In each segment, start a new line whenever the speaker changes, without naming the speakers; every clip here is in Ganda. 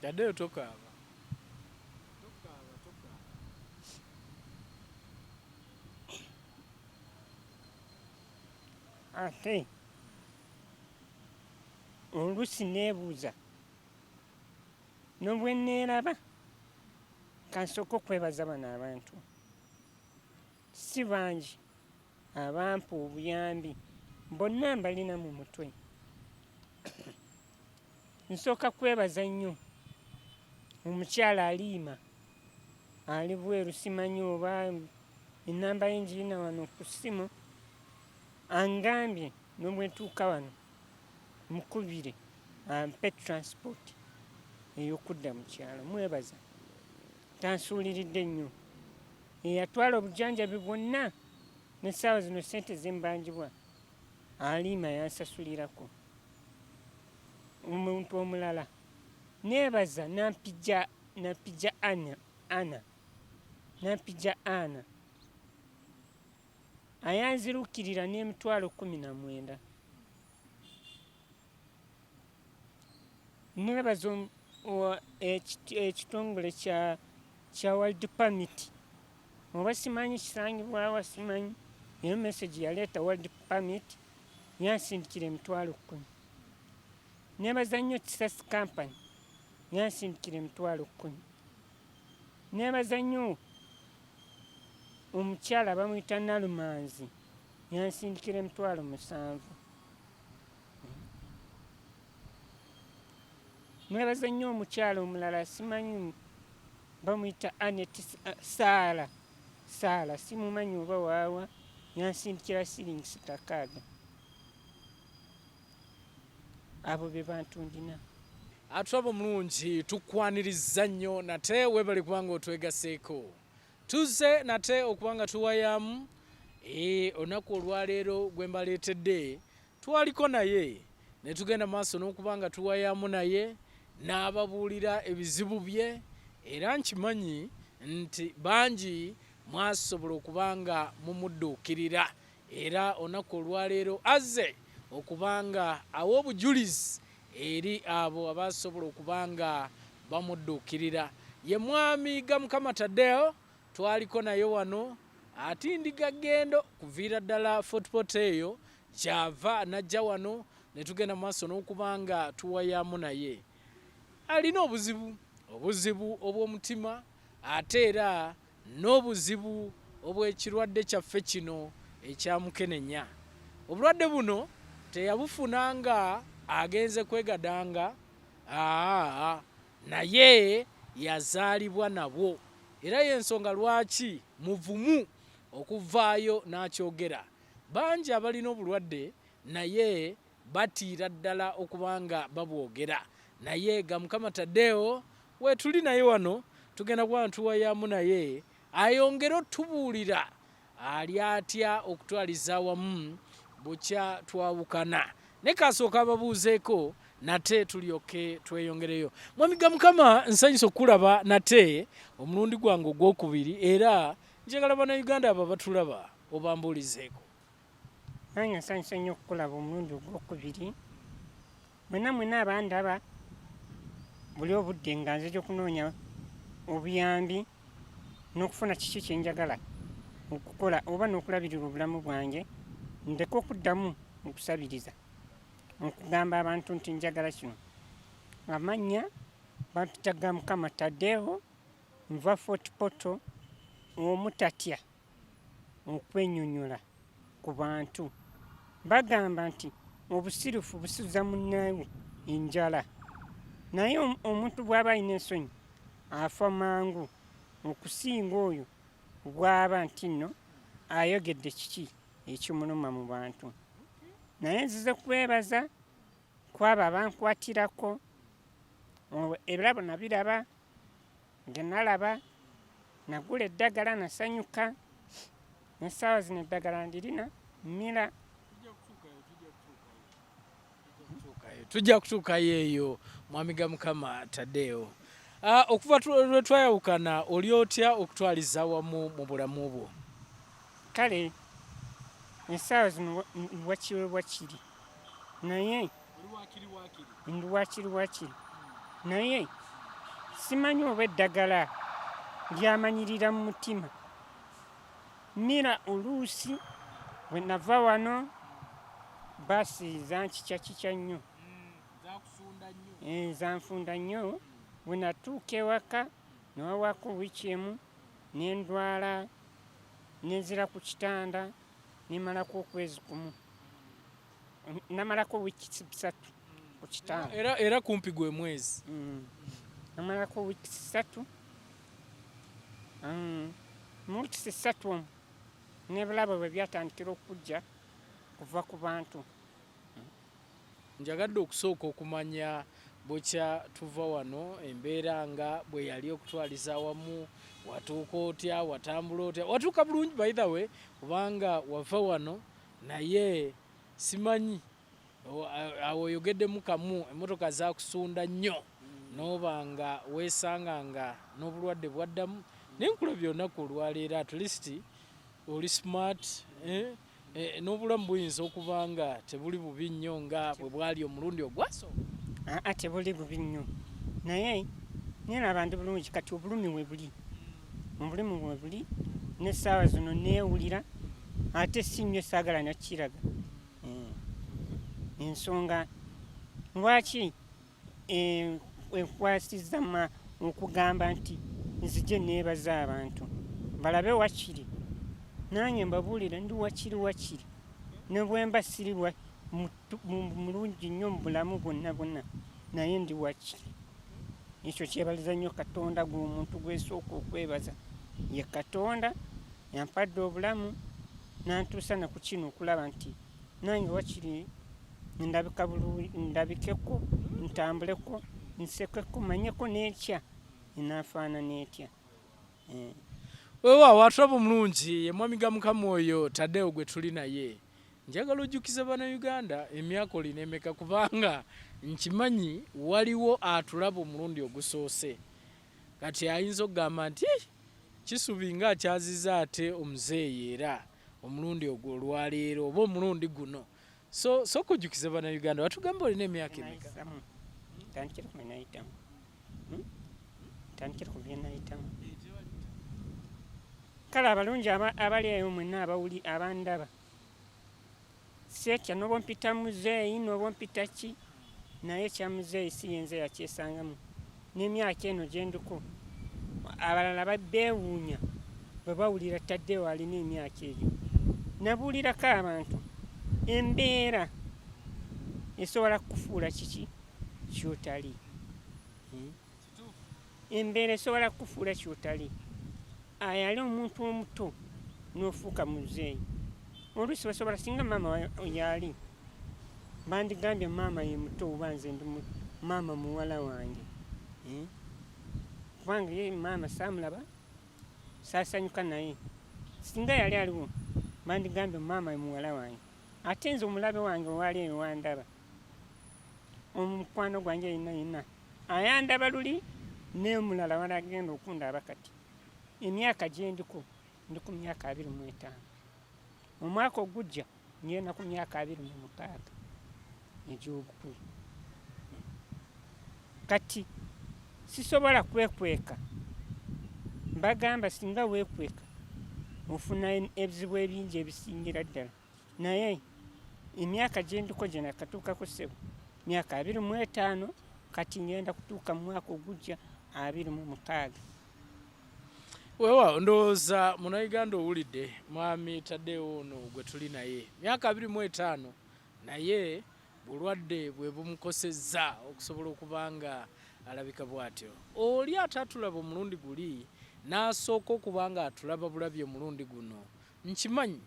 TADEO tokaaba.
Ate oluusi neebuuza n'obwe neeraba kansooka okwebaza bano abantu si bangi abampa obuyambi bonna mbalina mu mutwe. Nsooka kwebaza nnyo omukyala Aliima ali bweru, simanyi oba ennamba ye ngirina wano ku ssimu, angambye n'obwentuuka wano mukubire ampe transport ey'okudda mu kyalo. Mwebaza, tansuuliridde nnyo. Eyatwala obujanjabi bwonna n'essaawa zino ssente ze mbanjibwa Aliima yansasulirako. Omuntu omulala neebaza Nampijja Ana ayanzirukirira n'emitwalo 19. Neebaza ekitongole kya World Permit, oba simanyi kisangibwawa, simanyi. Eyo message yaleeta World Permit yansindikira emitwalo 10. Neebaza nnyo Kisasi Company yansindikira emitwalo 10. Neebaza nnyo omukyala bamuyita Nalumanzi yansindikira emitwalo 7. Neebaza nnyo omukyala omulala simanyi bamuyita Anet Saala simumanyi oba waawa yansindikira shillings 6. Abo be bantu ndina.
Atwabo mulungi tukwaniriza nnyo nate webale kubanga otwegaseeko. Tuze nate okubanga tuwayamu olunaku olwaleero gwe mbaleetedde twaliko naye ne tugenda maaso n'okubanga tuwayamu naye n'ababuulira ebizibu bye, era nkimanyi nti bangi mwasobola okubanga mumudduukirira, era olunaku olwaleero azze okubanga awa obujulizi eri abo abasobola okubanga bamudduukirira. Ye mwami Gamukama TADEO twaliko naye wano atindiga ggendo kuviira ddala Fort Portal eyo kyava najja wano ne tugenda maaso n'okubanga tuwayamu naye. Alina obuzibu obw'omutima ate era n'obuzibu obw'ekirwadde kyaffe kino ekyamukenenya. Obulwadde buno teyabufunanga agenze kwegadanga, naye yazaalibwa nabwo, era y'ensonga lwaki muvumu okuvaayo n'akyogera. Bangi abalina obulwadde naye batiira ddala okubanga babwogera, naye Gamukama TADEO wetuli naye wano tugenda kuba tuwayamu naye ayongere otubuulira ali atya okutwaliza awamu bukya twawukana. Ne kasooka ababuuzeeko nate tulyoke tweyongereyo. Mwami Gamukama nsanyusa okulaba nate omulundi gwange ogwokubiri, era njagala bannayuganda abo batulaba obambuulizeeko.
Nange nsanyusa nnyo okukulaba omulundi ogwokubiri. Mwena abandaba buli obudde nga nzija okunoonya obuyambi n'okufuna kiki kye njagala okukola oba n'okulabirira obulamu bwange, ndeka okuddamu okusabiriza okugamba abantu nti njagala kino. Amannya bampita Gamukama TADEO, nva Fort Portal, omutatya okwennyonnyola ku bantu. Bagamba nti obusirifu busuza munnaawe enjala, naye omuntu bw'aba alina ensonyi afa mangu okusinga oyo bw'aba nti nno ayogedde kiki ekimuluma mu bantu. Naye nzize kwebaza kwabo abankwatirako, ebirabo nabiraba, nge nalaba, nagula eddagala nasanyuka, n'essaawa zino eddagala ndirina mmira.
Tujja kutuukayo eyo mwami Gamukama TADEO. Okuva lwe twayawukana oli otya okutwaliza awamu mu bulamu bwo?
Kale essaawa zino wakiri naye ndi wakiri naye simanyi oba eddagala lyamanyirira mu mutima. Mira oluusi bwe nava wano basi zankikya nnyo, zanfunda nnyo. Bwe natuuka ewaka newawako wiiki emu ne ndwala nenzira ku kitanda nemalako okwezi kumu, namalako wiiki 3 ku kitanda.
Era kumpi gwe mwezi.
Namalako wiiki 3. Mu wiiki 3 n'ebirabo bwe byatandikira okujja kuva ku bantu.
Njagadde okusooka okumanya bwekya tuva wano embeera nga bwe yali okutwaliza awamu, watuuka otya, watambula otya, watuuka bulungi by the way, kubanga wava wano naye simanyi awo oyogeddemu kamu emmotoka zakusunda nnyo n'oba nga weesanga nga n'obulwadde bwaddamu. Nenkulabye olunaku olwaleero at least oli smart, n'obulamu buyinza okuba nga tebuli bubi nnyo nga bwe bwali omulundi ogwasooka.
Tebuli bubi nnyo, naye neraba ndi bulungi kati obulumi we buli, obulumi we buli, n'essaawa zino neewulira ate si nnyo saagala nakiraga. Ensonga lwaki enkwasizza okugamba nti nzije neebaza abantu balabe wakiri, nange mbabuulira ndi wakiri ne bwe mba siri mulungi nnyo mu bulamu bwonna naye ndi wakiri. Ekyo kyebaliza nnyo Katonda gw'omuntu gwesooka okwebaza, ye Katonda yampadde obulamu nantuusa na ku kino okulaba nti nange wakiri ndabikeko, ntambuleko, nsekeko, manyeko n'etya enaafaanana etya.
Weewaawo atulaba omulungi ye mwami ga Mukama oyo TADEO gwe tuli naye. Njagala ojjukize Bannayuganda emyaka olina emeka, kubanga nkimanyi waliwo atulaba omulundi ogusoose. Kati ayinza okugamba nti kisubi nga akyaziza ate omuzeeyi era omulundi ogwo olwaleero oba omulundi guno. Sooka ojjukize Bannayuganda watugamba olina emyaka emeka?
Tandikira ku bye nayitamu. Kale abalungi abali eyo mwenna abandaba, setya n'oba mpita muzeeyi n'oba mpita ki, naye kya muzeeyi si yenze yakyesangamu. N'emyaka eno gye ndiko abalala beewuunya bwe bawulira TADEO alina emyaka egyo. Nabuulirako abantu embeera esobola kukufuula kiki kyotali. Embeera esobola kukufuula kyotali. Ayali omuntu omuto n'ofuuka muzeeyi. Oluusi basobola singa maama yali bandigambye maama ye muto oba nze ndi maama muwala wange. Kubanga ye maama saamulaba, saasanyuka naye. Singa yali aliwo bandigambye maama ye muwala wange. Ate nze omulabe wange owali eyo wandaba, omukwano gwange yenna ayandaba luli n'omulala walagenda okundaba kati. Emyaka gye ndiko ndi ku myaka 25. Omwaka ogujja ngenda ku myaka 26 egy'obukulu. Kati sisobola kwekweka. Mbagamba singa weekweka ofuna ebizibu ebingi ebisingira ddala. Naye emyaka gye ndiko gye nakatuukako ssebo myaka 25, kati ngenda kutuuka mu mwaka ogujja 26.
Weewaawo ndowooza Munnayuganda owulidde mwami TADEO ono gwe tuli naye. Myaka 25 naye bulwadde bwe bumukosezza okusobola okuba nga alabika bw'atyo. Oli ate atulaba omulundi guli n'asooka okuba nga atulaba bulabi omulundi guno. Nkimanyi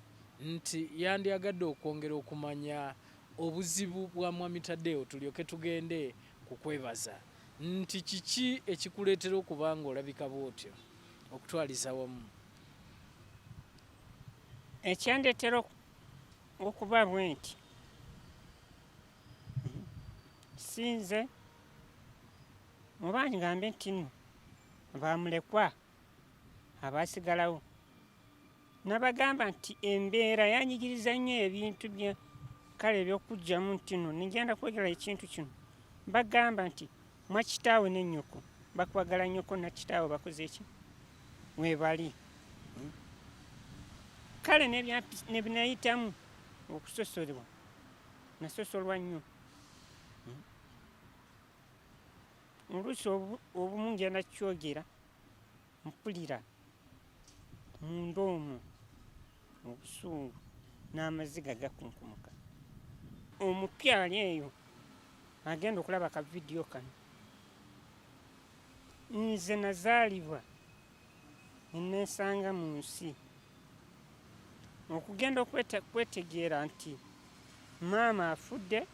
nti yandyagadde okwongera okumanya obuzibu bwa mwami TADEO tulyoke tugende ku kwebaza. Nti kiki ekikuleetera okuba nga olabika bw'otyo okutwaliza wamu?
Ekyandeetera okuba bwe nti sinze oba ngambe nti nno bamulekwa abaasigalawo. Nabagamba nti embeera yanyigiriza nnyo ebintu bya kale eby'okugyamu nti nno nigenda kwogera ekintu kino. Bagamba nti mwakitaawe ne nnyoko bakwagala nnyoko na kitaawo bakoze ki mwebali. Kale ne binayitamu okusosolebwa nasosolwa nnyo. Oluusi obumu ngenda kyogera mpulira munda omwo obusungu n'amaziga gakunkumuka. Omupya ali eyo agenda okulaba ka vidiyo kano. Nze nazaalibwa neesanga mu nsi okugenda kwetegeera nti maama afudde,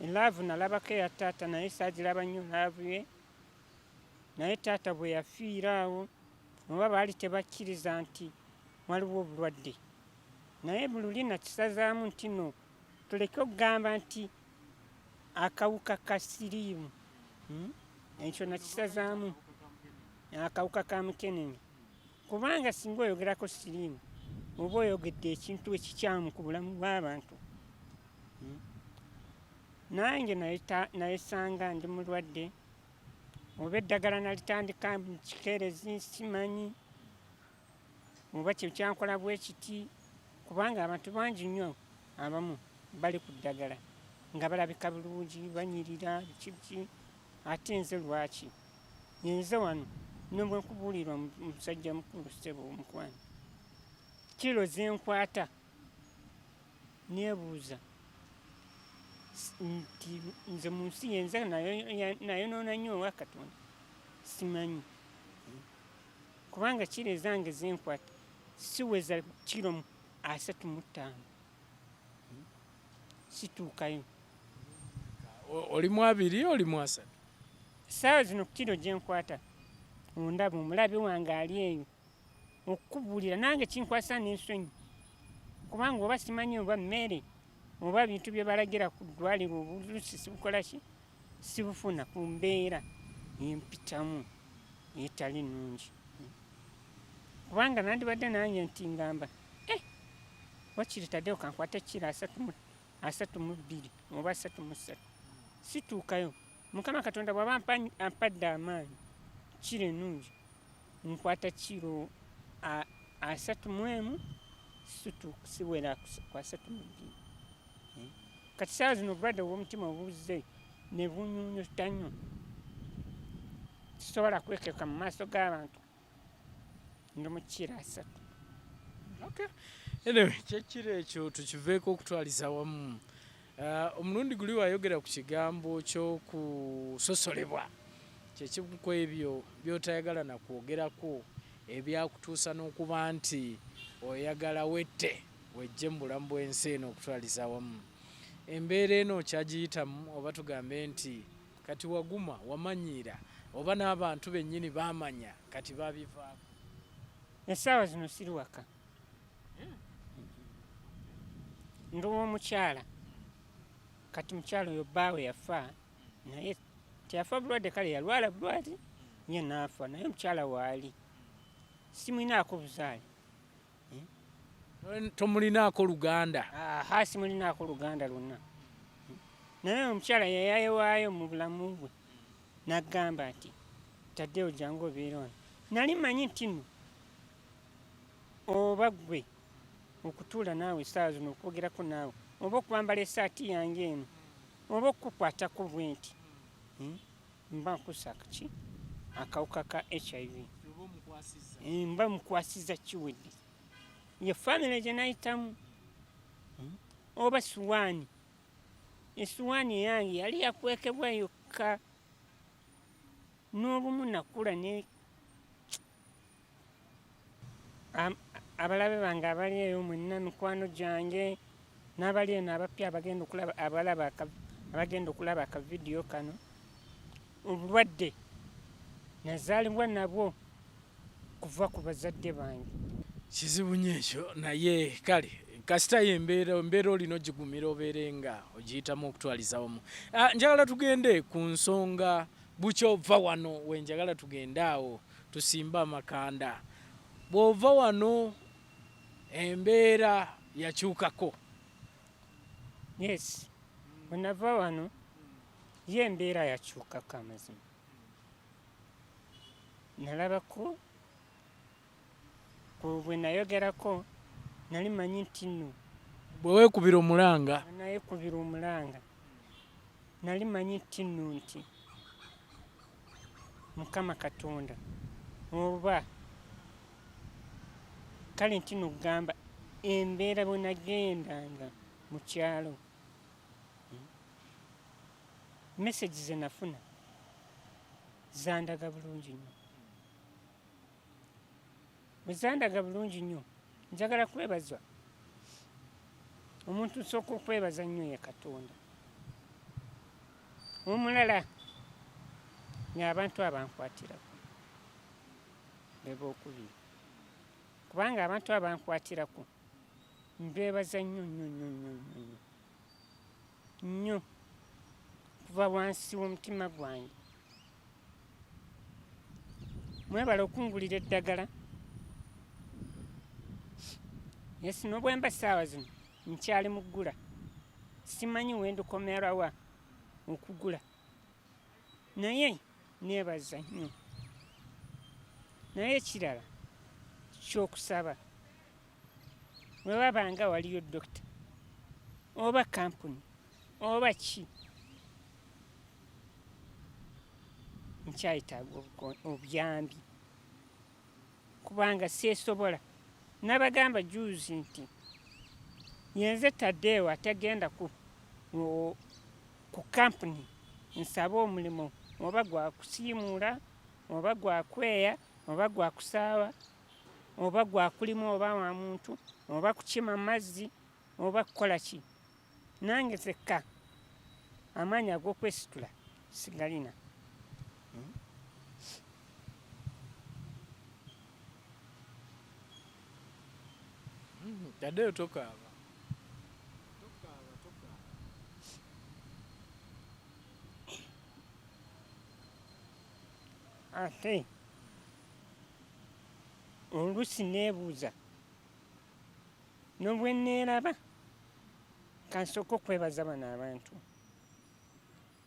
laavu nalabako eya taata naye saagiraba nnyo laavu ye, naye taata bwe yafiira awo oba baali tebakkiriza nti waliwo obulwadde. Naye buli luli nakisazaamu nti no tuleke okugamba nti akawuka ka siriimu, ekyo nakisazaamu akawuka ka mukenenya, kubanga singa oyogerako siriimu oba oyogedde ekintu ekikyamu ku bulamu bw'abantu. Nange nayesanga ndi mulwadde, oba eddagala nalitandika mu kikeerezi simanyi, oba kyekyankola bwe kiti, kubanga abantu bangi nnyo abamu bali ku ddagala nga balabika bulungi banyirira biki, ate nze lwaki? Nze wano ne bwe nkubuulira omusajja mukulu ssebo omukwano, kiro zenkwata neebuuza nti nze mu nsi yenze nayonoona nnyo owa Katonda simanyi, kubanga kiro ezange zenkwata siweza kiro 35 situukayo.
Oli mu 2 oli mu 3?
Saawa zino kiro gyenkwata ondaba omulabe wange ali eyo okukubuulira nange kinkwasa n'ensonyi, kubanga oba simanyi oba mmere oba bintu bye balagira ku ddwaliro obuluusi sibukola ki sibufuna ku mbeera empitamu etali nnungi. Kubanga nandibadde nange nti ngamba wakiri TADEO kankwate kiro 32 oba 33 situukayo. Mukama Katonda bw'aba ampadde amaanyi kiro ennungi nkwata kiro 31 siwera kwa 32. Kati saawa zino obulwadde obw'omutima obuzze ne bunyunyuta nnyo, sisobola kwekeka mu maaso g'abantu ndi mu kiro 3.
Okay. Anyway, kyekiro ekyo tukiveeko okutwaliza wamu. Omulundi guli wayogera ku kigambo ky'okusosolebwa, kyekimu ku ebyo by'otayagala na kwogerako ebyakutuusa n'okuba nti oyagala wette wejje mu bulamu bw'ensi eno okutwaliza wamu. Embeera eno kyagiyitamu oba tugambe nti kati waguma wamanyiira oba n'abantu bennyini baamanya kati babivaako?
Essaawa zino siri waka, ndi w'omukyala. Kati mukyala oyo bbaawe yafa, naye teyafa bulwadde, kale yalwala bulwali ye n'afa, naye mukyala waali simulinaako buzaale.
Tomulinaako luganda?
Simulinaako luganda lwonna. Naye omukyala yayayewaayo mu bulamu bwe n'agamba nti TADEO jangu obeera wano. Nali manyi nti nno oba gwe okutuula naawe essaawa zino okwogerako naawe oba okwambala essaati yange eno oba okukwatako bwe nti mba nkusa ki akawuka ka HIV, mba mukwasiza kiwedde. Ye famire gye nayitamu. Oba suwaani, essuwaani eyange yali yakwekebwa yokka, n'obumu nakula ne abalabe bange abali eyo mwenna mikwano gyange n'abali eno abapya abagenda okulaba akavidiyo kano, obulwadde nazaalibwa nabwo kuva ku bazadde bange.
Kizibu nnyo ekyo, naye kale kasita embeera olina ogigumira obeere nga ogiyitamu okutwaliza wamu. Njagala tugende ku nsonga bukyova wano, wenjagala tugende awo tusimbe amakanda. Bw'ova wano embeera yakyukako?
Yes, bwe nava wano ye embeera yakyukako amazima. nalabako bwe nayogerako nali manyi nti nno
bwe weekubira omulanga
nayekubira omulanga nali manyi nti nno nti Mukama Katonda oba kale nti no kugamba embeera bwe nagendanga mu kyalo message ze nafuna zandaga bulungi nnyo. Bwe zandaga bulungi nnyo njagala kwebaza omuntu nsooka okwebaza nnyo ye Katonda. Omulala ng'abantu abankwatirako be bookubiri, kubanga abantu abankwatirako mbeebaza nnyo nnyo nnyo nnyo nnyo nnyo kuva wansi w'omutima gwange. Mwebala okungulira eddagala. Yes, n'obwemba ssaawa zino nkyali mu ggula, simanyi we ndikomerawa okugula, naye neebaza nnyo. Naye ekirala ky'okusaba, bwe wabanga waliyo dokita oba kampuni oba ki, nkyayetaaga obuyambi kubanga seesobola. Nabagamba juzi nti yenze TADEO atagenda ku kampuni nsaba omulimu oba gwa kusiimuula oba gwa kweya oba gwa kusaawa oba gwa kulima oba wa muntu oba kukima mazzi oba kukola ki, nange zekka amaanyi ag'okwesitula sigalina.
TADEO tokaaba.
Ate oluusi neebuuza n'obwe neeraba kansooka okwebaza bano abantu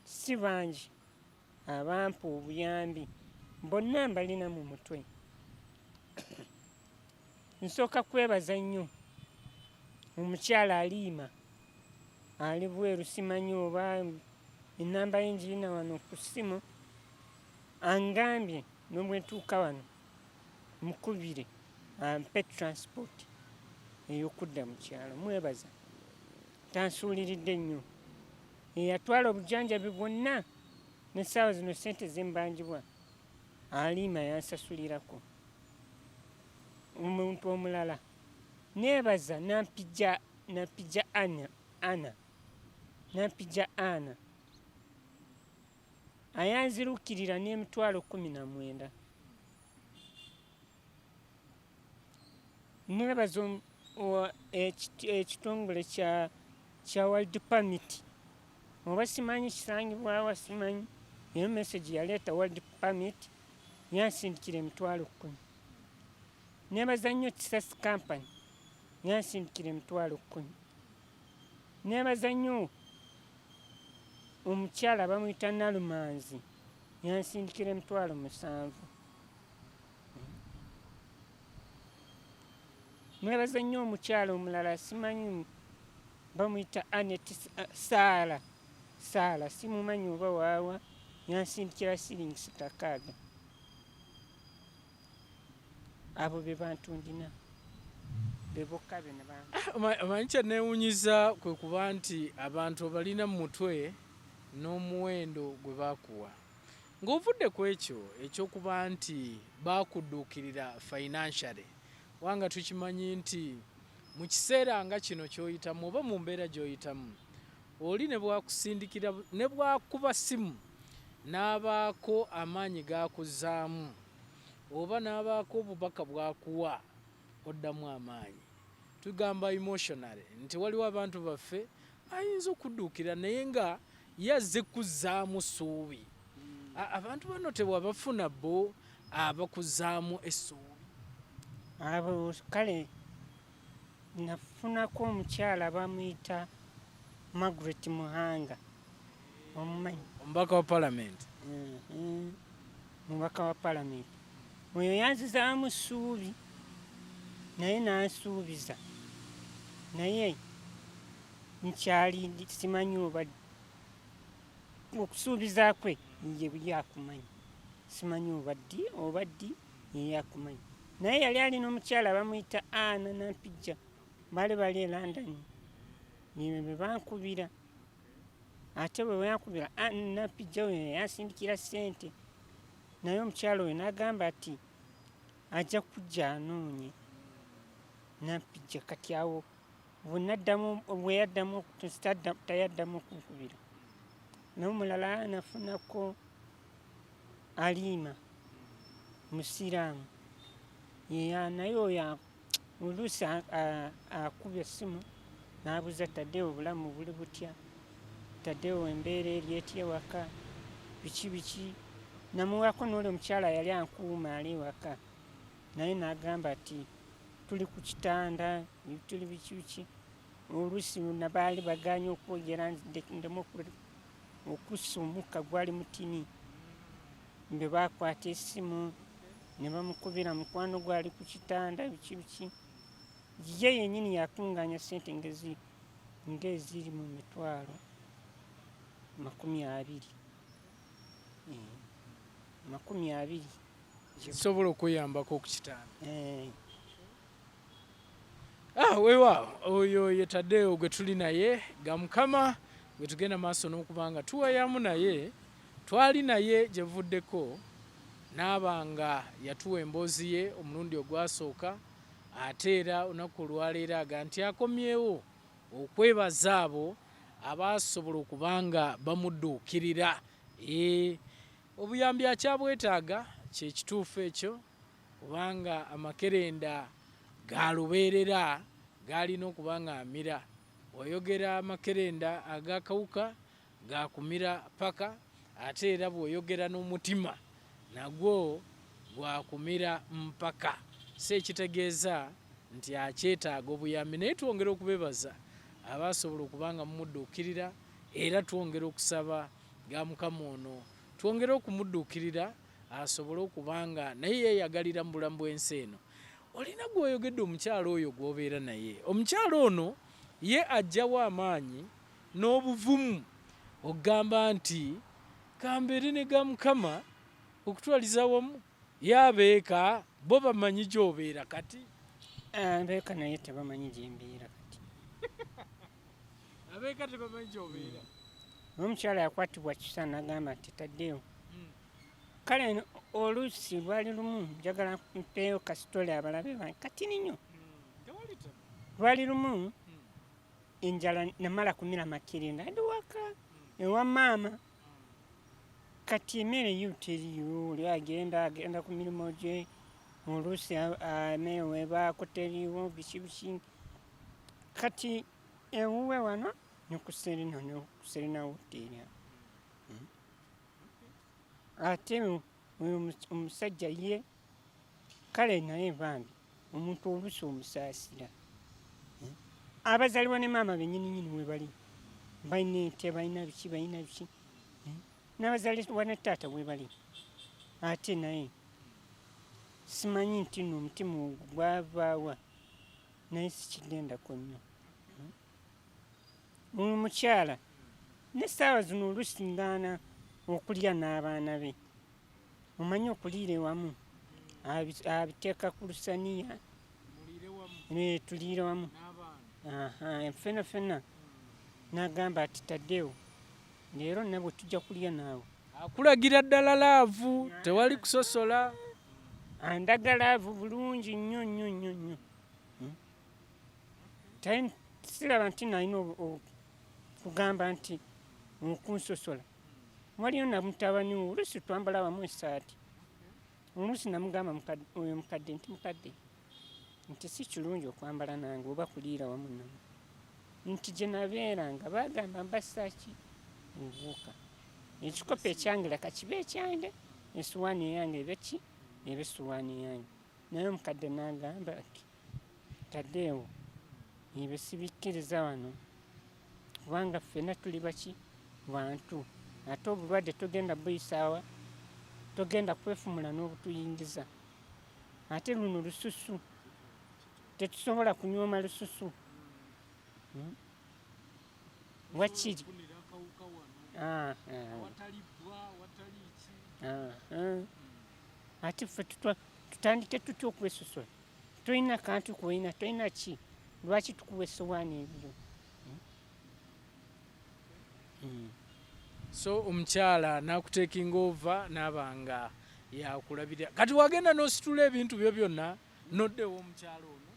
si bangi abampa obuyambi, bonna mbalina mu mutwe. Nsooka kwebaza nnyo omukyala Aliima ali bweru, simanyi oba enamba ye ngirina wano ku ssimu, angambye n'obwe ntuuka wano mukubire ampe transport ey'okudda mu kyalo. Mwebaza, tansuuliridde nnyo. Eyatwala obujanjabi bwonna n'essaawa zino ssente zimbanjibwa Aliima yansasulirako. Omuntu omulala neebaza nampija Ana ayanzirukirira n'emitwalo 19. Neebaza ekitongole kya World Permit oba simanyi kisangibwawa, simanyi, eyo message yaleeta World Permit yansindikira emitwalo 10. Neebaza nnyo Kisasi Company yansindikira emitwalo 10. Neebaza nnyo omukyala bamuyita Nalumanzi yansindikira emitwalo 7. Neebaza nnyo omukyala omulala simanyi bamuyita Anet Saala simumanyi oba waawa yansindikira shillings 6. Abo be bantu ndina be bokka be ne bantu.
Omanyi kyenneewunyiza kwe kuba nti abantu obalina mu mutwe n'omuwendo gwe baakuwa, ng'ovudde ku ekyo ekyokuba nti baakudduukirira financially, wanga tukimanyi nti mu kiseera nga kino ky'oyitamu oba mu mbeera gy'oyitamu, oli ne bwakusindikira ne bwakuba simu n'abaako amaanyi g'akuzaamu oba n'abaako obubaka bw'akuwa, oddamu amaanyi. Tugamba emotionally nti waliwo abantu baffe ayinza okudduukira naye nga yazze kuzzaamu ssuubi. Abantu bano tewabafuna bo abakuzzaamu essuubi.
Abo kale nafunako omukyala bamuyita Margaret Muhanga, omumanyi?
Omubaka wa palamenti.
Mubaka wa palamenti oyo yanzizaamu ssuubi naye nansuubiza naye nkyali simanyi oba okusuubiza kwe ye yakumanyi simanyi oba ddi ye yakumanyi naye yali alina omukyala bamuyita Ana Nampijja bali e London niwe be bankubira ate bwe yankubira Ana Nampijja oyo yansindikira ssente naye omukyala oyo n'agamba ati ajja kujja anoonye Nampijja kati awo bwe yaddamu tayaddamu okunkubira n'omulala nafunako Aliima musiraamu naye oyo oluusi akubya essimu n'abuuza Tadeo obulamu buli butya Tadeo embeera eri etya ewaka biki namuwako n'oli omukyala yali ankuuma ali ewaka naye n'agamba ati tuli ku kitanda tuli biki oluusi nabaali baganye okwogera ndemu okussa omukka gwali mutini mbe bakwata essimu ne bamukubira mukwano gwali ku kitanda biki ye yennyini yakunganya ssente ng'eziri mu 20,000 20
sobola okweyambako ku kitanda. Weewaawo oyo ye Tadeo gwe tuli naye ga Mukama gwe tugenda maaso n'okubanga tuwayamu naye twali naye gye vuddeko n'abanga yatuwa emboozi ye omulundi ogwasooka ate era olunaku olwaleero aga nti akomyewo okwebaza abo abaasobola okubanga bamudduukirira. Obuyambi akyabwetaaga kye kituufu ekyo kubanga amakerenda galubeerera gaalina okubanga amira. Oyogera amakerenda ag'akawuka gakumira paka ate era bw'oyogera n'omutima nagwo gwakumira mpaka. Si ekitegeeza nti akyetaaga obuyambi naye twongera okubebaza abaasobola okubanga mumudduukirira era twongera okusaba ga Mukama ono twongere okumudduukirira asobole okubanga naye yeeyagalira mu bulamu bw'ensi eno. Olina gw'oyogedde omukyala oyo gw'obeera naye. Omukyala ono ye ajjawo amaanyi n'obuvumu okugamba nti kambeere ne ga Mukama okutwaliza wamu yabeeka bo bamanyi gy'obeera kati.
Abeeka naye tebamanyi gye mbeera kati.
Abeeka tebamanyi gy'obeera.
Omukyala yakwatibwa kisa n'agamba nti Tadeo kale oluusi lwali lumu njagala mpeeyo kasitole abalabe bange katini nnyo. Lwali lumu enjala namala kumira makerenda ndi waka ewa maama kati emmere yo teriyo oli agenda ku mirimu gye oluusi ameewebaako teriwo biki kati ewuwe wano ne ku Serena Hotel ate oyo omusajja ye kale naye bambi omuntu oluusi omusaasira. Abazaliwa ne maama bennyininyini we bali balina ente balina biki n'abazaliwa ne taata we bali ate naye simanyi nti nno omutima ogwo gwavaawa naye sikigendako nnyo. Oyo mukyala n'essaawa zino oluusi ngaana okulya n'abaana be omanyi okuliira ewamu abiteeka ku lusaniya tuliire wamu ffena n'agamba ati Tadeo leero nabwe tujja kulya naawe.
Akulagira ddala laavu tewali kusosola.
Andaga laavu bulungi nnyo. Siraba nti nalina okugamba nti okunsosola. Waliyo na mutabani we oluusi twambala wamu essaati. Oluusi namugamba oyo mukadde nti si kirungi okwambala nange oba kuliira wamu nange nti gye nabeeranga baagamba mbasaaki obuuka ekikopo ekyange leka kibe ekyange essuwaani eyange ebe essuwaani yange. Naye omukadde n'agamba ati Tadeo ebyo sibikkiriza wano kubanga ffenna tuli bantu ate obulwadde togenda buyisaawa togenda kwefumula n'obutuyingiza ate luno lususu tetusobola kunyooma lususu wakiri ate ffe tutandike tutya okwesosola tolina kantu koyina tolina ki lwaki tukuwa essowaani ebyo
so omukyala nakutekinga ova nabanga yakulabirira kati wagenda n'ositula ebintu byo byonna noddewo omukyala ono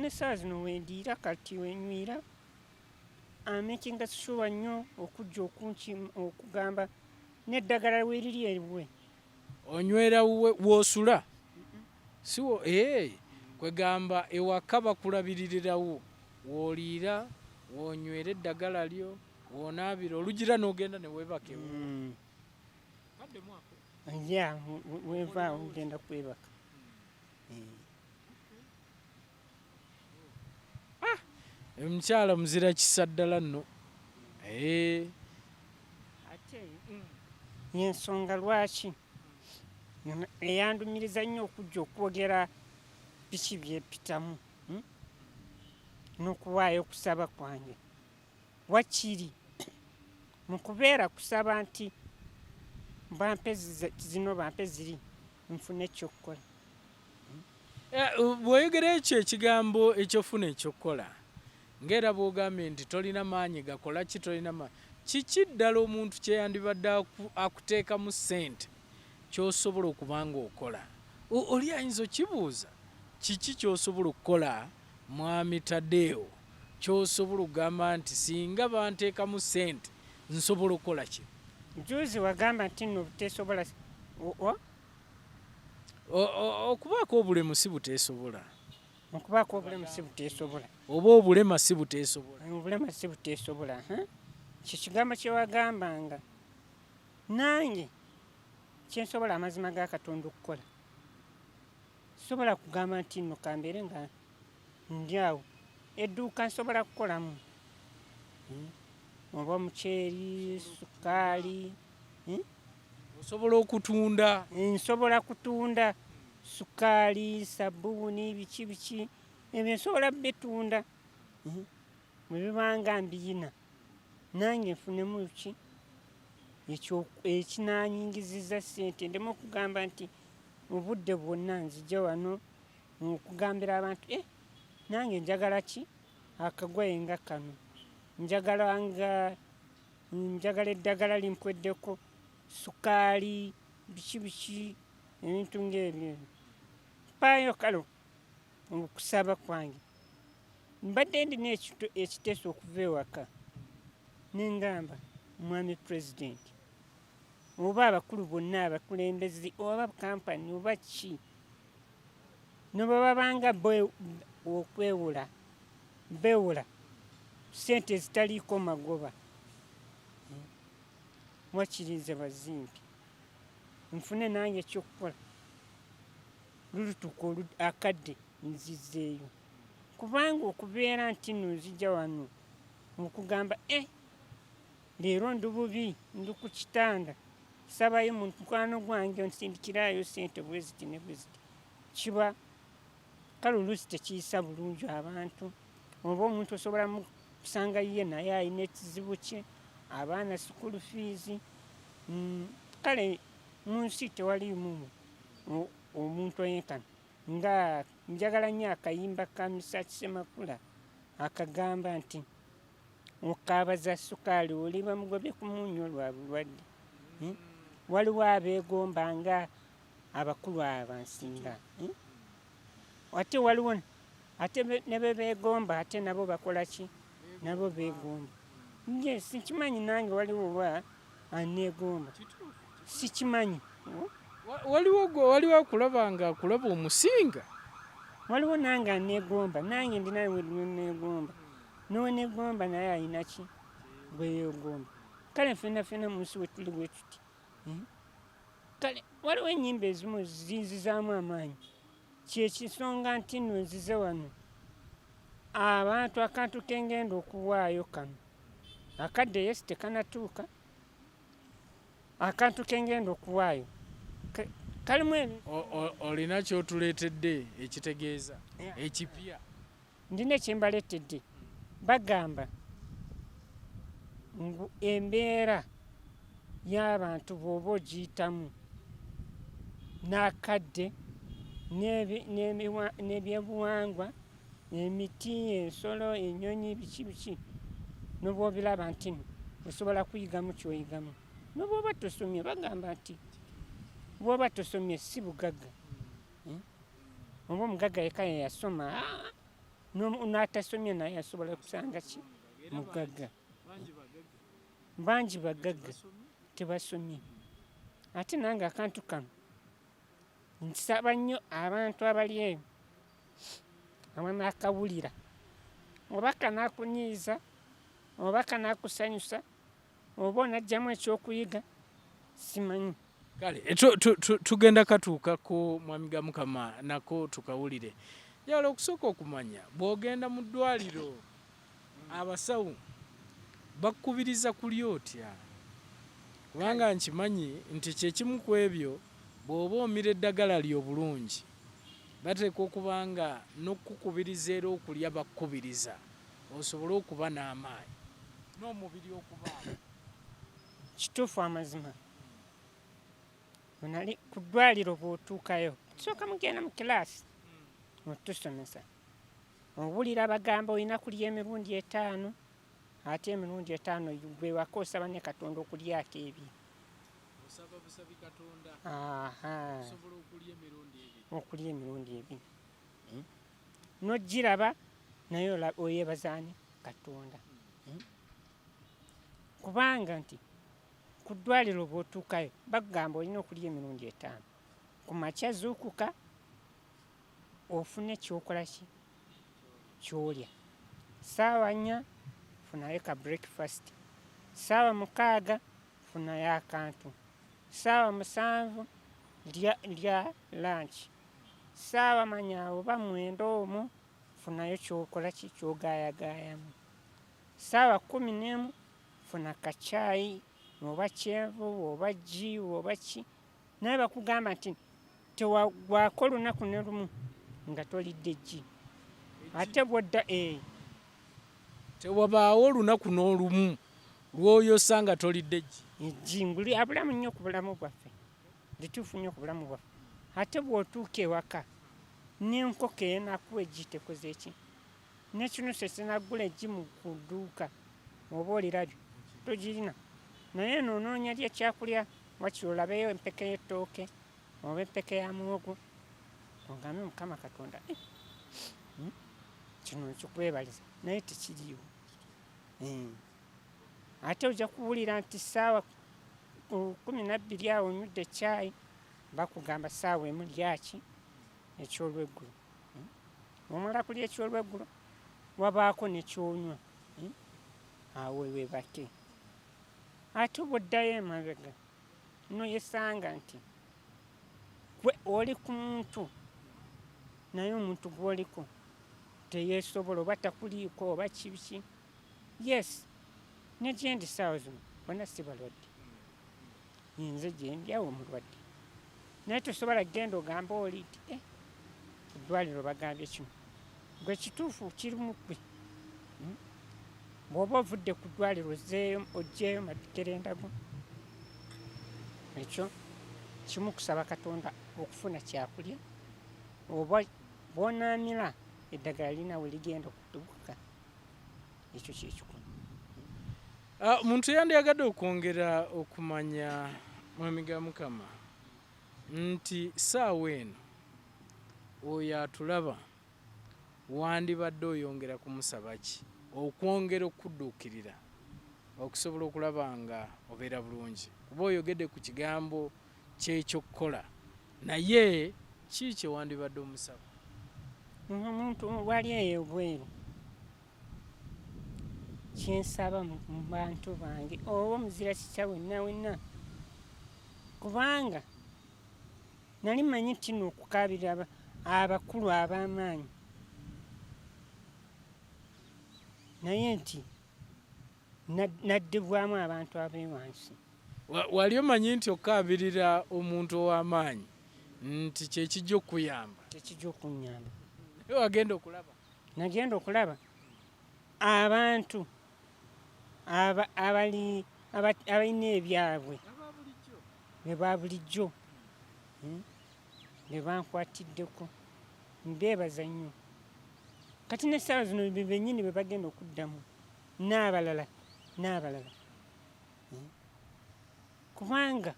ne saa zino wendiira kati wenywira amakinga sure nnyo okujja okugamba n'eddagala weeriri eriwe
onywera woosula siwo kwegamba ewaka bakulabiririrawo wooliira woonywera eddagala lyo woonaabira olugira n'ogenda ne weebakewo
ya weeva ogenda kwebaka
omukyala muzira kisa ddala nno
ate yensonga lwaki eyandumiriza nnyo okujja okwogera biki byepitamu n'okuwaayo okusaba kwange wakiri mu kubeera kusaba nti bampe zino bampe ziri nfune ekyokukola
bw'oyogera ekyo ekigambo ekyofuna ekyokukola ng'era bw'ogambye nti tolina maanyi gakola ki tolina maanyi kiki ddala omuntu kyeyandibadde akuteekamu ssente ky'osobola okuba nga okola oli ayinza okibuuza kiki ky'osobola okukola mwami TADEO ky'osobola okugamba nti singa banteekamu ssente nsobola okukola ki
juzi wagamba nti nno buteesobola
okubaako obulemu si buteesobola
okubaako obulemu si buteesobola
oba obulema si buteesobola
obulema si buteesobola kyo kigambo kyewagambanga nange kyensobola amazima ga Katonda okukola sobola kugamba nti nno kambeere nga ndi awo edduuka nsobola kukolamu oba omuceeri sukaali
osobola okutunda
nsobola kutunda sukaali sabbuuni biki ebyo nsobola bitunda bwe bibanga mbiyina nange nfunemu ki ekinanyingiziza ssente ndemu okugamba nti obudde bwonna nzija wano okugambira abantu nange njagala ki akagoye nga kano njagala eddagala limpweddeko sukaali biki ebintu ng'ebyo mpaayo kalo okusaba kwange mbadde ndina ekiteeso okuva ewaka nengamba mwami pulezidenti oba abakulu bonna abakulembeze oba kampani oba ki noba babanga okwewola bewola ssente zitaliiko magoba wakiriza bazimbi nfune nange ekyokukola lulutuuka akadde nzizeeyo kubanga okubeera nti nno nzija wano okugamba leero ndi bubi ndi ku kitanda sabayo mu mukwano gwange onsindikiraayo ssente bwe ziti ne bwe ziti kiba kale oluusi tekiyisa bulungi abantu oba omuntu osobola kusanga ye naye alina ekizibu kye abaana sukulu fiizi kale mu nsi tewaliimu omuntu yenkana nga njagala nnyo akayimba ka Misaki Ssemakula akagamba nti okaabaza sukaali oli bamugobye ku munnyo lwa bulwadde waliwo abeegomba nga abakulu abansinga ate waliwo ate ne beegomba ate nabo bakola ki nabo beegomba nje sikimanyi nange waliwo oba aneegomba sikimanyi
waliwo akulaba nga akulaba omusinga
waliwo nange aneegomba nange ndina neegomba noweneegomba naye alina ki bweyeegomba kale ffenna mu nsi wetuli bwe tuti kale waliwo ennyimba ezimu zinzizaamu amaanyi kyekisonga nti nno nzize wano abantu akantu kengenda okuwaayo kano akadde yesi tekanatuuka akantu kengenda okuwaayo kalimu
olina kyotuleetedde ekitegeeza ekipya.
ndina ekyembaleetedde. bagamba ngu embeera y'abantu bw'oba ogiyitamu n'akadde n'ebyobuwangwa, emiti, ensolo, ennyonyi, biki n'oba obiraba nti osobola kuyigamu kyoyigamu. n'obwoba tosomye bagamba nti bwoba tosomye si bugagga. oba omugagga yeka yeyasoma n'atasomye naye asobola kusanga ki mugagga. bangi bagagga tebasomye. ate nange akantu kano nsaba nnyo abantu abali eyo awanakawulira oba kanakunyiiza oba kanakusanyusa oba onajjamu ekyokuyiga simanyi.
kale tugenda katuukako mwami ga Mukama nako tukawulire. yala okusooka okumanya bw'ogenda mu ddwaliro abasawo bakubiriza kulya otya? kubanga nkimanyi nti kyekimu ku ebyo bw'oba omira eddagala lyo obulungi bateeka okuba nga n'okukubiriza era okulya bakkubiriza osobole okuba n'amaanyi n'omubiri okubaamu.
kituufu amazima. nali ku ddwaliro bw'otuukayo tusooka mugenda mu kilaasi otusomesa owulira bagamba olina kulya emirundi 5 ate emirundi 5 gwe waka osaba ne Katonda okulyako ebyo. okulya emirundi 2 nogiraba naye oyebazaani Katonda. kubanga nti ku ddwaliro bw'otuukayo bagamba olina okulya emirundi 5. ku makya zuukuka ofune kyokola ki kyolya. ssaawa 4 funayo ka breakfast. ssaawa 6 funayo akantu. ssaawa 7 lya lunch. ssaawa manya oba 9 omwo funayo kyokola ki kyogaayagaayamu. ssaawa 11 funa kacaayi oba kyenvu oba ji oba ki. naye bakugamba nti tewagwako olunaku ne lumu nga tolidde ji. ate bwodda
tewabaawo olunaku n'olumu lw'oyosa nga tolidde ji.
ejjinguli abulamu nnyo ku bulamu bwaffe. lituufu nnyo ku bulamu bwaffe. ate bw'otuuka ewaka n'enkoko enakuwa ejji tekoze ki. n'ekinusu esinagula ejji mu dduuka oba olirabyo togirina. naye noonoonya lya kyakulya wakiri olabeyo empeke y'ettooke oba empeke ya muwogo ogambe Mukama Katonda kino nkikwebaliza naye tekiriiwo. ate ojja kuwulira nti ssaawa 12 awo onywedde caayi bakugamba ssaawa emu lyaki ekyolweggulo. omala kulya ekyolweggulo wabaako nekyonywa awo webake. ate bwoddayo emabega noyesanga nti gwe oli ku muntu naye omuntu gw'oliko teyeesobola oba takuliiko oba kibiki. yes negyendi ssaawa zino bona si balwadde. nze gyendyawo omulwadde naye tosobola genda ogamba oli nti eddwaliro bagambye kino. gwe kituufu kirimu gwe. bw'oba ovudde ku ddwaliro ojjeeyo makerendago ekyo kimu kusaba Katonda okufuna kyakulya oba bw'onaamira eddagala lina we ligenda okutubuka. ekyo kyekikulu.
muntu yandiyagadde okwongera okumanya mwami ga Mukama nti ssaawa eno oyo atulaba wandibadde oyongera kumusaba ki okwongera okudduukirira okusobola okulaba nga obeera bulungi? kuba oyogedde ku kigambo ky'ekyokukola naye ki kyewandibadde omusaba?
omuntu wali eyo bweru kyensaba mu bantu bange oba omuzira kikya wenna kubanga nali manyi tino okukaabira abakulu ab'amaanyi naye nti naddibwamu abantu ab'ewansi.
wali omanyi nti okaabirira omuntu ow'amaanyi nti kyekijja okuyamba.
Tekijja okunyamba.
Wagenda okulaba?
Nagenda okulaba abantu abalina ebyabwe beba bulijjo be bankwatiddeko, mbeebaza nnyo. Kati n'essaawa zino bennyini be bagenda okuddamu n'abalala kubanga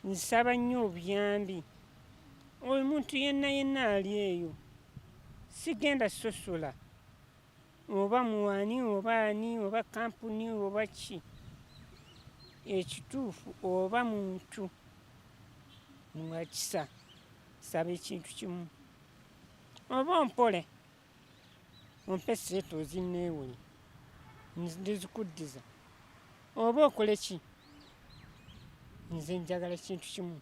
nsaba nnyo obuyambi. Omuntu yenna ali eyo sigenda sosola oba muwani oba ani oba kampuni oba ki, ekituufu oba muntu mwakisa saba ekintu kimu, oba ompole ompe sente ozinneewole ndizikuddiza, oba okole ki, nze njagala kintu kimu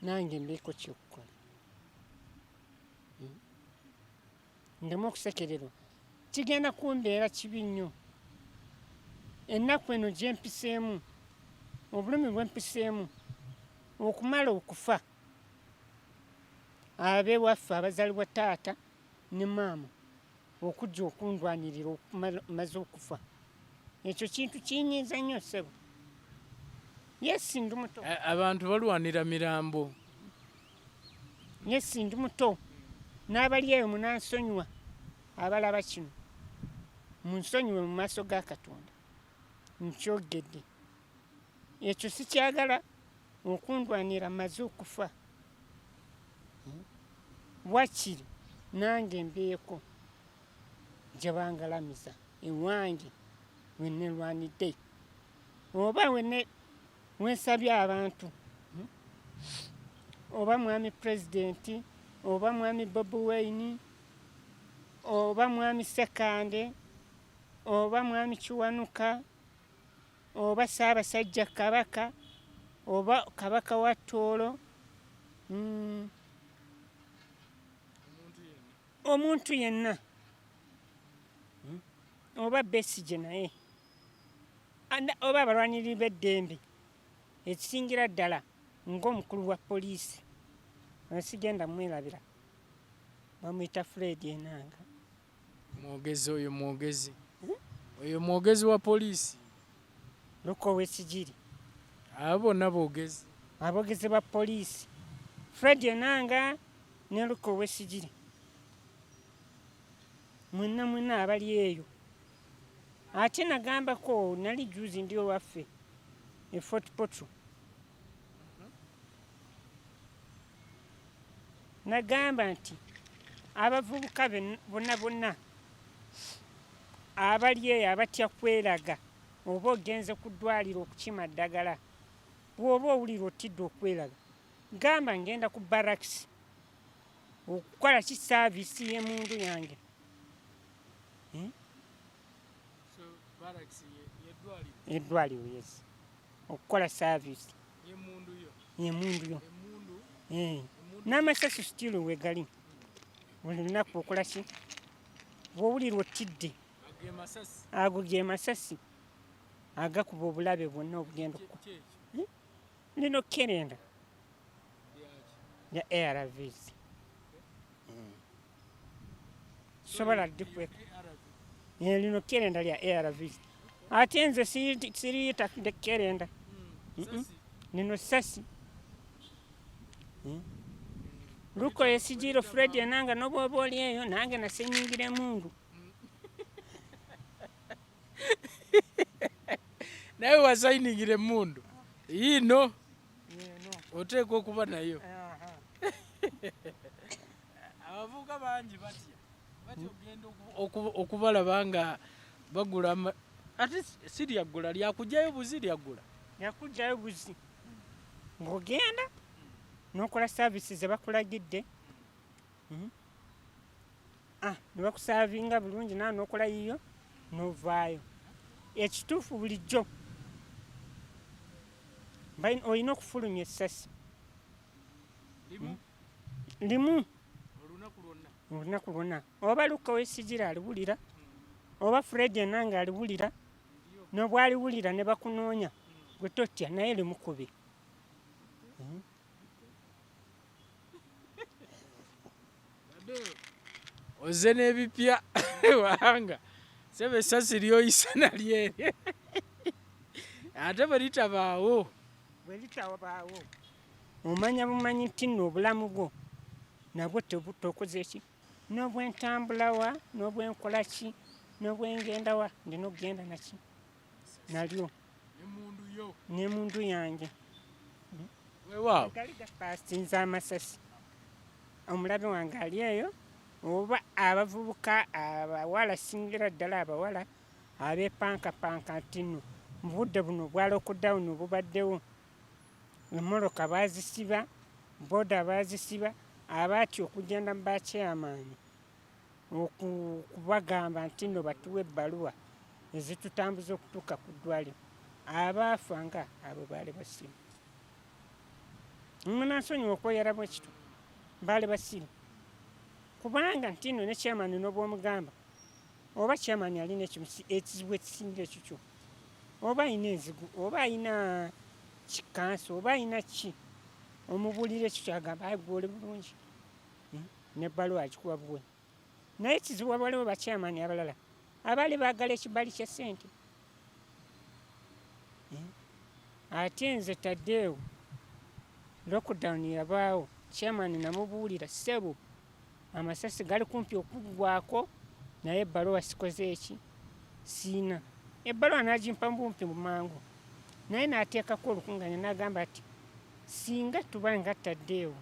nange mbeeko kyekukola. Ndemu okusekererwa kigenda kumbeera kibi nnyo. Ennaku eno gye mpiseemu, obulumi bwe mpiseemu, okumala okufa ab'ewaffe abazaalibwa taata ne maama okujja okundwanirira okumaze okufa, ekyo kintu kinyiiza nnyo ssebo. Yes, ndi muto.
Abantu balwanira mirambo.
Yes, ndi muto. N'abali eyo munansonyiwa abalaba kino, munsonyiwe mu maaso ga Katonda. Nkyogedde. Ekyo sikyagala okundwanira maze okufa. Wakiri nange mbeeko gye bangalamiza ewange we nerwanidde oba wensabye abantu, oba mwami pulezidenti oba mwami Bobi Wine oba mwami Sekande oba mwami Kiwanuka oba Ssaabasajja Kabaka oba Kabaka wa Tooro, omuntu yenna oba Besigye naye oba abalwanirira b'eddembe, ekisingira ddala ng'omukulu wa poliisi sigenda mwerabira, bamuyita Fred Enanga.
Mwogezi oyo mwogezi. Oyo mwogezi wa poliisi.
Luko Wesigiri.
Abo bonna boogezi.
Aboogezi ba poliisi. Fred Enanga ne Luko Wesigiri. Mwenna abali eyo. Ate nagambako nali juzi ndi owaffe e Fort Portal. Nagamba nti abavubuka bonna abali eyo abatya kweraga oba ogenze ku ddwaliro okukima ddagala, bw'oba owulira otidde okweraga, gamba ngenda ku barakisi okukola ki saaviisi y'emmundu yange. Eddwaliro, yes, okukola saaviisi y'emmundu yo. N'amasasi sitiilu we gali buli lunaku okola ki, bw'owulira otidde, ago ge masasi agakuba obulabe bwonna obugenda lino kerenda ya ARVs. Sobola dikweka lino kerenda lya ARVs. Ate nze siriyita kerenda, lino sasi. Luko Wesigiri, Fred Enanga n'obwoba oli eyo nange nasenyingira emmundu.
Nawe wasayiningira emmundu yiino oteekwa okuba nayo. Abavubuka bangi batya ogenda okubalaba nga bagula, ate si lyaggula, lyakugjayo buzi, lyakugjayo buzi ng'ogenda n'okola saaviisi ze bakulagidde, ne bakusaavinga bulungi nawe n'okola yiyo n'ovaayo. Ekituufu bulijjo olina okufulumya essasi limu olunaku lwonna. Oba Luka Wesigiri aliwulira oba Fred Enanga aliwulira, n'obwaliwulira ne bakunoonya gwe totya naye limukube. ozze n'ebipya wanga sebe essasi lyoyisa nalyerye ate bwe litabaawo
omanya bumanyi nti nno obulamu bwo nabwo tokoze ki n'obwentambula wa n'obwenkola ki n'obwengenda wa ndina okugenda naki nalyo n'emundu yange
weewaawo
gali gapasinza amasasi omulabe wange ali eyo oba abavubuka abawala singira ddala abawala abeepankapanka nti nno mu budde buno bwa lockdown bubaddewo emmoloka baazisiba boda baazisiba abaati okugenda mu bakyamaani okubagamba nti nno batuwe ebbaluwa ezitutambuza okutuuka ku ddwaliro abaafa nga abo baali basiru munansonyiwa okweyera bwe kito baali basiru kubanga nti nno ne kyamaani n'obwomugamba oba kyamaani alina ekizibu ekisinga ekyo kyo oba ayina enzigu oba ayina kikansa oba ayina ki omubuulire ekyo kyagamba ayi gwoli bulungi nebbaluwa agikuwa buwe naye kizibu waliwo bakyamaani abalala abaali baagala ekibali kya ssente ate nze TADEO lockdown yabaawo kyamaani namubuulira ssebo amasasi gali kumpi okuggwaako naye ebbaluwa sikoze eki siina ebbaluwa n'agimpa bumpi mu mangu naye n'ateekako olukunganya n'agamba ati singa tuba nga TADEO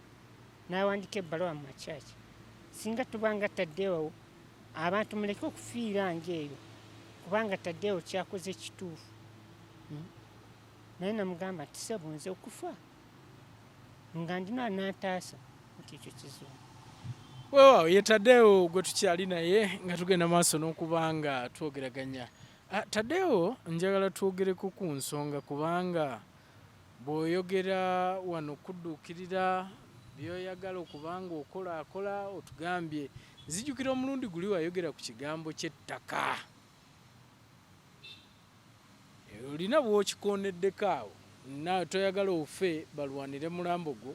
n'awandika ebbaluwa mu makyaki singa tuba nga TADEO abantu muleke okufiira ng'eyo kubanga TADEO kyakoze ekituufu naye namugamba nti sebo nze okufa nga ndina nantaasa nti ekyo kizibu
weewaawo ye TADEO gwe tukyali naye nga tugenda maaso n'okubanga twogeraganya TADEO njagala twogereko ku nsonga kubanga bw'oyogera wano kudduukirira byoyagala okubanga okolaakola otugambye nzijukira omulundi guli wayogera ku kigambo ky'ettaka olina bw'okikoonneddeko awo naawe toyagala ofe balwanire mulambo gwo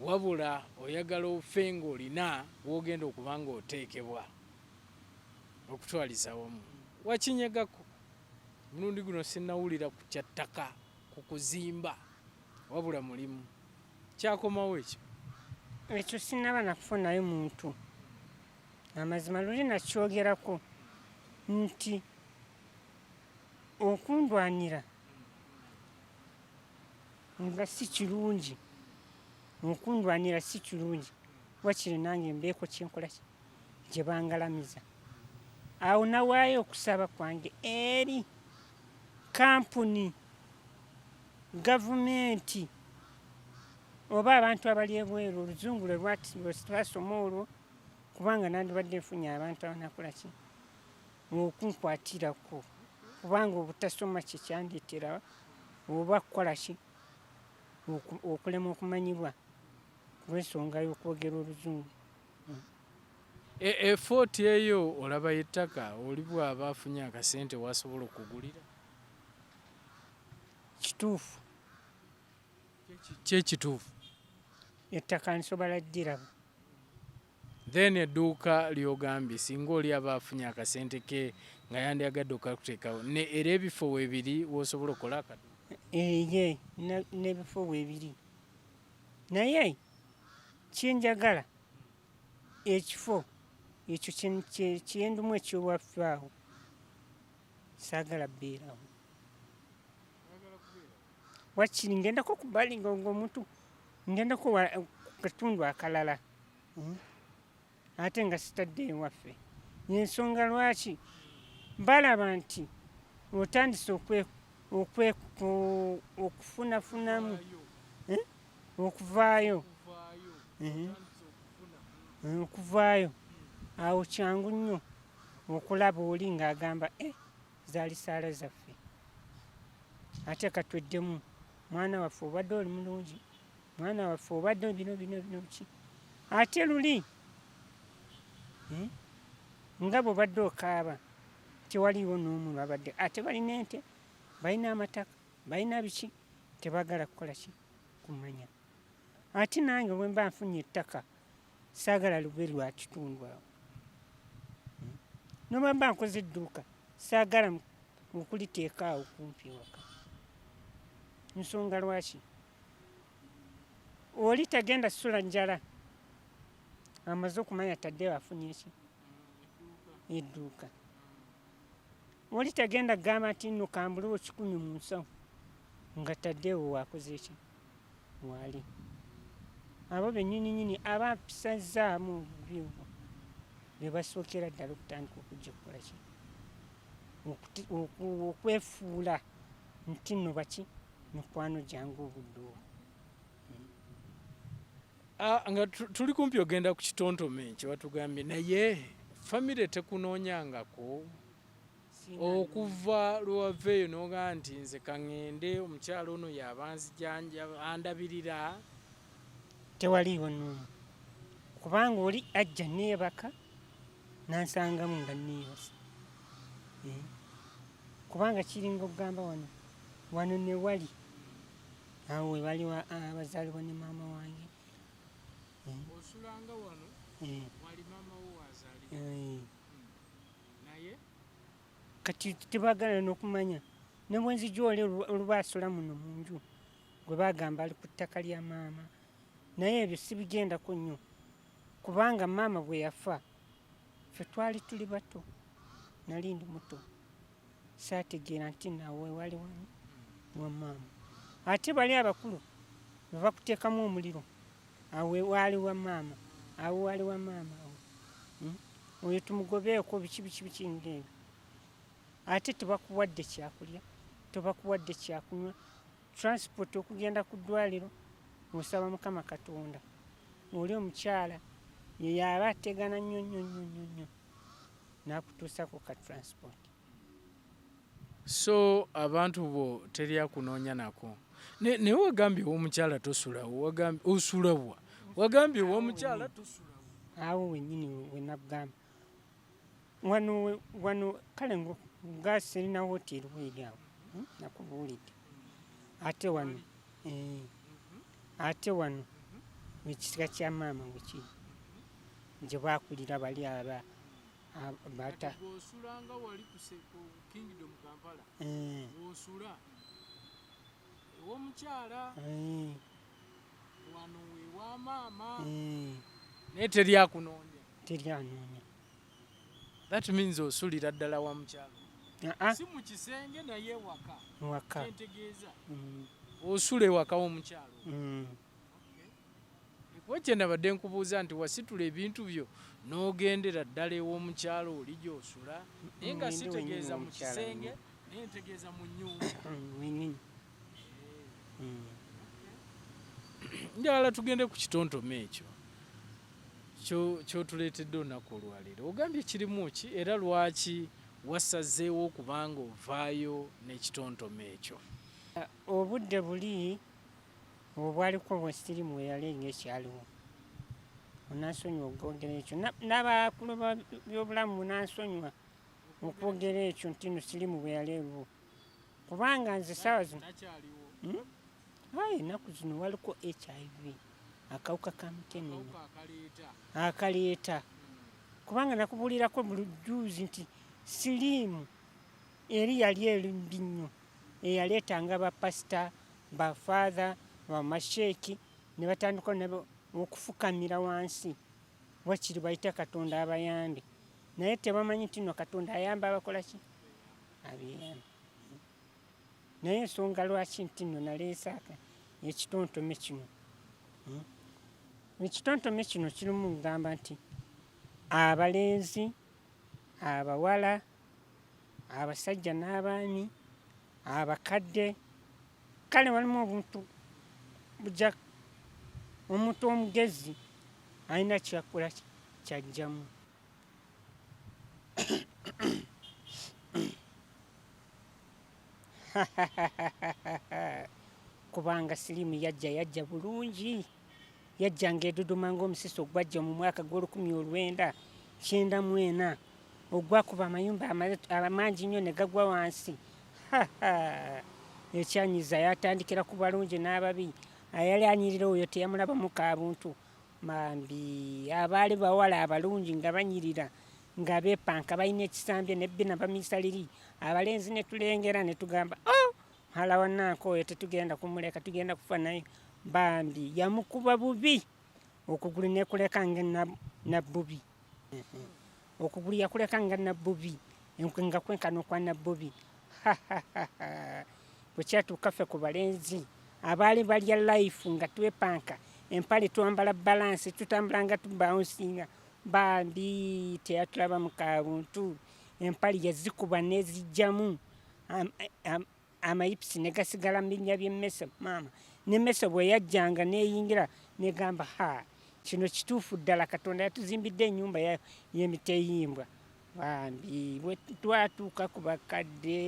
wabula oyagala ofe ng'olina w'ogenda okubanga oteekebwa okutwaliza wamu wakinyegako omulundi guno sinnawulira ku kyattaka ku kuzimba wabula mulimu kyakomawo
ekyo sinnaba nakufunayo muntu amazima luli nakyogerako nti okundwanira nga si kirungi okundwanira si kirungi wakiri nange mbeeko kyenkola gye bangalamiza awo nawaayo okusaba kwange eri kampuni gavumenti oba abantu abali ebweru oluzungu lwe lwasoma olwo kubanga nandibadde nfunye abantu abanakola ki okunkwatirako kubanga obutasoma kyekyandeetera oba kukola ki okulema okumanyibwa kulw'ensonga y'okwogera oluzungu
efooti eyo olaba yettaka oli bw'aba afunye akasente wasobola okugulira
kituufu
kyekituufu
ettaka nsobola ddirabo
then edduuka lyogambye singa oli aba afunye akasente ke nga yandyagadde okakuteekawo era ebifo weebiri w'osobola okukola akaduuka
eye n'ebifo weebiri naye kyenjagala ekifo ekyo kyendumu ekyowaffe awo saagala bbeerawo wakiri ngendako ku bbali ng'omuntu ngendako ku katundu akalala ate nga sitadde ewaffe yensonga lwaki balaba nti otandise okufunafunamu okuvaayo okuvaayo awo kyangu nnyo okulaba oli ng'agamba zaali saala zaffe ate katweddemu mwana waffe obadde oli mulungi mwana waffe obadde bino ki ate luli nga bw'obadde okaaba tewaliiwo n'omu lwabadde ate balina ente balina amataka balina biki tebaagala kukola ki kumanya ate nange bwe mba nfunye ettaka saagala lube lwa kitundu awo Nobwe mba nkoze edduuka saagala okuliteeka awo kumpi waka. Nsonga lwaki? Oli tagenda sula njala amaze okumanya TADEO afunye ki? Edduuka. Oli tagenda gamba nti nno kambulewo 10 mu nsawo nga TADEO waakoze ki? Wali. Abo bennyini abampisazaamu byobwo be basookera ddala okutandika okujja kukola ki? Okwefuula nti nno baki? Mikwano gyange obudde obwo.
Nga tuli kumpi ogenda ku kitontome ekyo watugambye, naye famire tekunoonyangako okuva lwewaveeyo n'ogaa nti nze kaŋŋende omukyalo ono y'abanzijanja andabirira?
Tewaliiwo n'omu, kubanga oli ajja neebaka nansangamu nga neebase. Kubanga kiringa okugamba wano ne wali awo we bali abazaalibwa ne maama wange.
Osulanga wano wali maama wo wazaalibwa naye
kati tebaagala n'okumanya ne bwe nzija oli olubasula muno mu nju gwe baagamba ali ku ttaka lya maama, naye ebyo sibigendako nnyo kubanga maama bwe yafa ffe twali tuli bato, nali ndi muto saategeera nti nawe wali wa maama. Ate bali abakulu bwe bakuteekamu omuliro awo waali wa maama, awo wali wa maama awo. Oyo tumugobeeko biki ng'ebyo. Ate tebakuwadde kyakulya, tebakuwadde kyakunywa, transport okugenda ku ddwaliro osaba Mukama Katonda. Oli omukyala ye yaba ategana nnyo n'akutuusako ka transport.
So abantu bo teri akunoonya nako. Naye wagambye ow'omukyala tosulawo, osulawa? Wagambye ow'omukyala tosulawo?
Awo wennyini we nagamba. Wano kale nga sirina wooteri weeri awo nakubuulidde. Ate wano ekisiga kya maama we kiri gye baakulira bali bata.
Osulanga wali ku Kingdom Kampala osula ew'omukyala wano wewa maama naye teri akunoonya?
Teri anoonya.
That means osulira ddala wa mukyalo, si mu kisenge naye waka. Entegeeza osula ewaka w'omukyalo. Wekye nabadde nkubuuza nti wasitula ebintu byo n'ogendera ddala ew'omukyalo oli gy'osula, naye nga sitegeeza mu kisenge naye ntegeeza mu nnyumba. Njagala tugende ku kitontome ekyo kyotuleetedde olunaku olwaleero. Ogambye kirimu ki era lwaki wasazeewo okubanga ovaayo n'ekitontome ekyo?
Obudde buli obwaliko bwesirimu weyalenga ekyaliwo onansonyiwa okwogera ekyo, n'abakulu by'obulamu munansonyiwa okwogera ekyo nti no sirimu bweyaleewo, kubanga nze saawa zino ennaku zino waliko HIV, akawuka ka mukenenya akaleeta. Kubanga nakubuulirako bulujuuzi nti siriimu eri yali erumbi nnyo, eyaleetanga bapasita, bafaatha, bamasheeki ne batandika nabo okufukamira wansi wakiri bayita Katonda abayambe, naye tebamanyi nti no Katonda ayamba abakola ki? Abeyambe. Naye ensonga lwaki nti no naleese ekitontome kino. Ekitontome kino kirimu kugamba nti abalenzi, abawala, abasajja n'abaami, abakadde, kale walimu obuntu bujja omuntu omugezi alina kyakola kyajjamu. Kubanga siriimu yajja bulungi, yajja ng'eduduma ng'omusisi ogwajja mu mwaka gw'Ol1994 ogwakuba amayumba amangi nnyo ne gagwa wansi. Ekyanyiza yatandikira ku balungi n'ababi. Ayali anyirira oyo teyamulabamu ka buntu mambi. Abaali bawala abalungi nga banyirira nga beepanka balina ekisambye nebbina bamisaliri abalenzi ne tulengera ne tugamba oh hala wannanko oyo tetugenda kumuleka tugenda kufa naye bambi yamukuba bubi okugulu nekuleka nga nabbubi okugulu yakuleka nga nabbubi nga kwenkana okwa nabbubi bwekyatuuka ffe ku balenzi abaali balya life nga twepanka empale twambala balansi tutambula nga tubawunsinga bambi teyatulaba mu kabuntu empale yazikuba nezijjamu amayipisi negasigala mu binnya by'emmese maama n'emmese bwe yajjanga neyingira negamba ha kino kituufu ddala katonda yatuzimbidde ennyumba y'emiteyimbwa bambi bwe twatuuka ku bakadde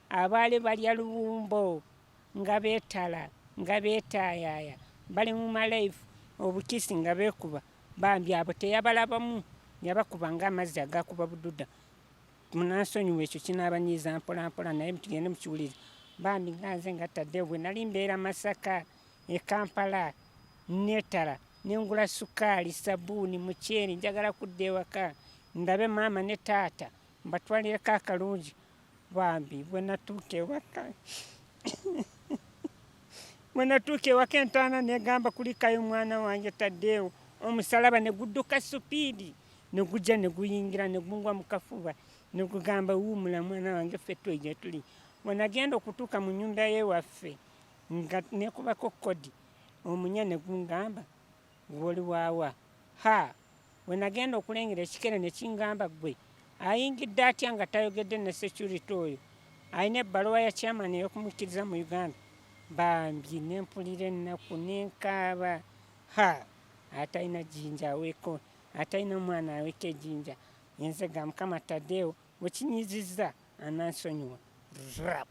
abaali balya luwumbo nga beetala nga beetaayaaya bali mu malayfu obukisi nga beekuba bambi abo teyabalabamu yabakuba ng'amazzi agakuba bududa munansonyiwa ekyo kinaabanyiiza mpolampola naye tugende mukiwulire bambi nga nze nga Tadeyo bwe nali mbeera Masaka e Kampala neetala nengula sukaali sabuuni muceeri njagala kudda ewaka ndabe maama ne taata mbatwalireko akalungi bambi bwe natuuka ewaka entaana negamba kulikayo mwana wange Tadeyo omusalaba ne gudduka supiidi ne gujja ne guyingira ne gungwa mu kafuba ne gugamba wuumula mwana wange ffe twegye tuli bwe nagenda okutuuka mu nnyumba y'ewaffe nga nekubako kodi omunya ne gungamba gwoli waawa ha bwe nagenda okulengera ekikere ne kingamba gwe ayingidde atya nga tayogedde ne security oyo alina ebbaluwa ya chairman ey'okumukkiriza mu Uganda bambi nempulira ennaku nenkaaba ha atalina jjinja aweeko atalina omwana aweeko ejjinja enzega Mukama Tadeyo wekinyizizza anansonyiwa rap